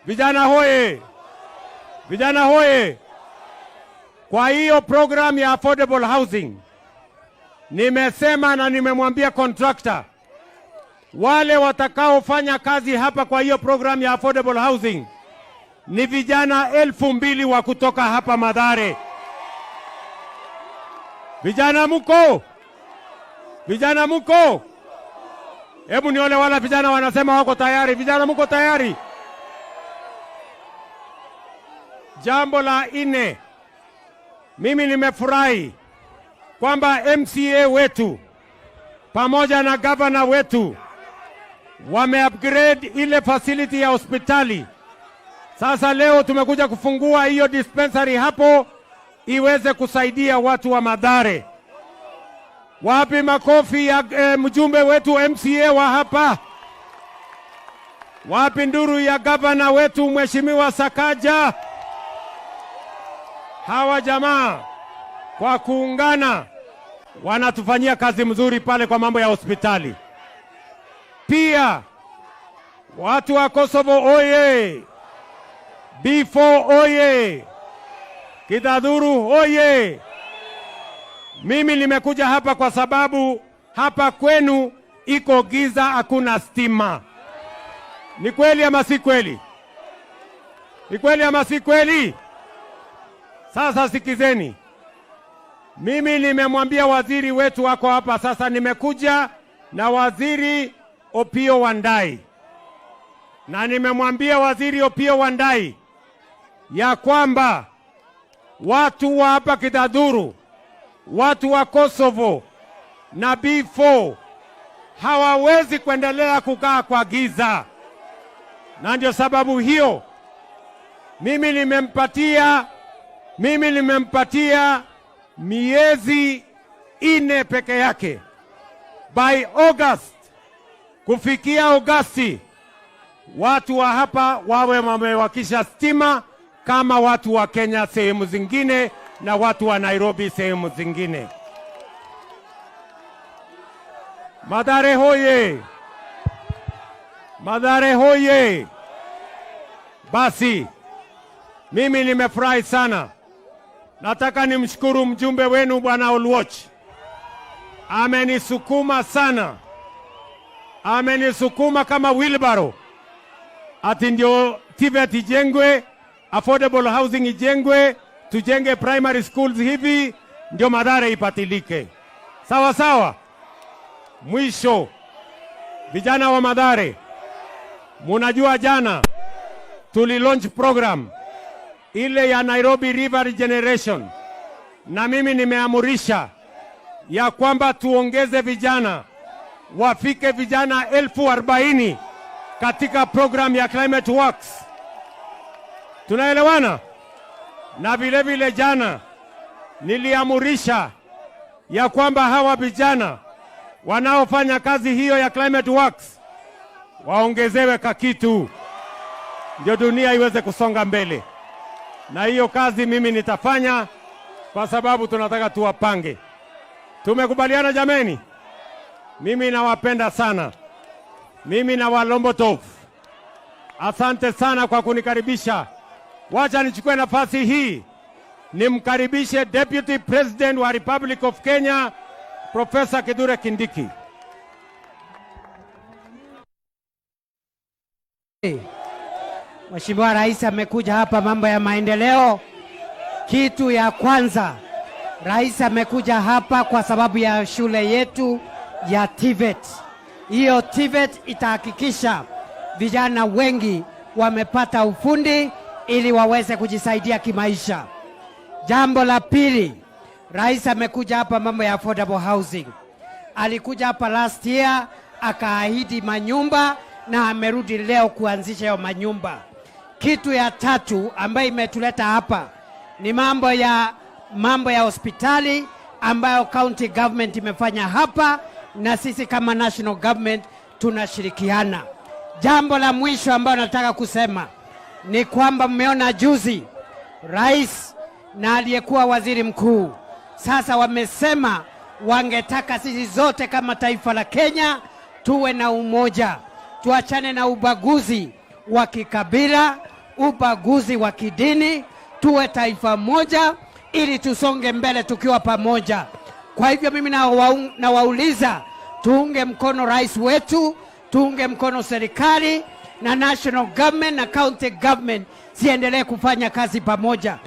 Vijana hoye! Vijana hoye! Kwa hiyo program ya affordable housing, nimesema na nimemwambia contractor, wale watakaofanya kazi hapa kwa hiyo program ya affordable housing ni vijana 2,000 wa kutoka hapa Mathare. Vijana muko? Vijana muko? Hebu nione wala vijana wanasema wako tayari. Vijana muko tayari? Jambo la 4, mimi nimefurahi kwamba MCA wetu pamoja na governor wetu wame-upgrade ile facility ya hospitali. Sasa leo tumekuja kufungua hiyo dispensary hapo iweze kusaidia watu wa Mathare. Wapi makofi ya mjumbe wetu MCA wa hapa? Wapi nduru ya governor wetu Mheshimiwa Sakaja? Hawa jamaa kwa kuungana wanatufanyia kazi mzuri pale kwa mambo ya hospitali. Pia watu wa Kosovo oye! B4 oye! Kitadhuru oye! Mimi nimekuja hapa kwa sababu hapa kwenu iko giza, hakuna stima. Ni kweli ama si kweli? Ni kweli ama si kweli? Sasa sikizeni. Mimi nimemwambia waziri wetu wako hapa sasa, nimekuja na waziri Opiyo Wandayi. Na nimemwambia waziri Opiyo Wandayi ya kwamba watu wa hapa Kitadhuru, watu wa Kosovo na B4 hawawezi kuendelea kukaa kwa giza. Na ndio sababu hiyo mimi nimempatia miezi 4 peke yake. By August, kufikia Agosti, watu wa hapa wawe wamewakisha stima kama watu wa Kenya sehemu zingine na watu wa Nairobi sehemu zingine. Mathare hoye! Mathare hoye! Basi mimi nimefurahi sana. Nataka nimshukuru mjumbe wenu Bwana Oluoch. Amenisukuma sana. Amenisukuma kama wheelbarrow. Ati ndio TVET ijengwe, affordable housing ijengwe, tujenge primary schools hivi, ndio Mathare ipatilike. Sawa sawa. Mwisho, vijana wa Mathare, munajua jana launch program ile ya Nairobi River Regeneration, na mimi nimeamurisha ya kwamba tuongeze vijana, wafike vijana 40,000 katika program ya Climate Works. Tunaelewana? Na vile vile jana niliamurisha ya kwamba hawa vijana wanaofanya kazi hiyo ya Climate Works waongezewe kakitu, ndio dunia iweze kusonga mbele. Na hiyo kazi mimi nitafanya kwa sababu tunataka tuwapange. Tumekubaliana jameni? Mimi nawapenda sana. Mimi na Walombotov. Asante sana kwa kunikaribisha. Wacha nichukue nafasi hii nimkaribishe Deputy President wa Republic of Kenya, Professor Kithure Kindiki. Mheshimiwa Rais amekuja hapa mambo ya maendeleo. Kitu ya kwanza, Rais amekuja hapa kwa sababu ya shule yetu ya TVET. Hiyo TVET itahakikisha vijana wengi wamepata ufundi ili waweze kujisaidia kimaisha. Jambo la pili, Rais amekuja hapa mambo ya affordable housing. Alikuja hapa last year akaahidi manyumba na amerudi leo kuanzisha hiyo manyumba. Kitu ya tatu ambayo imetuleta hapa ni mambo ya hospitali ambayo county government imefanya hapa na sisi kama national government tunashirikiana. Jambo la mwisho ambalo nataka kusema ni kwamba mmeona juzi Rais na aliyekuwa waziri mkuu sasa wamesema wangetaka sisi zote kama taifa la Kenya tuwe na umoja, tuachane na ubaguzi wa kikabila, ubaguzi wa kidini, tuwe taifa moja ili tusonge mbele tukiwa pamoja. Kwa hivyo mimi nawauliza tuunge mkono rais wetu, tuunge mkono serikali na national government na county government ziendelee kufanya kazi pamoja.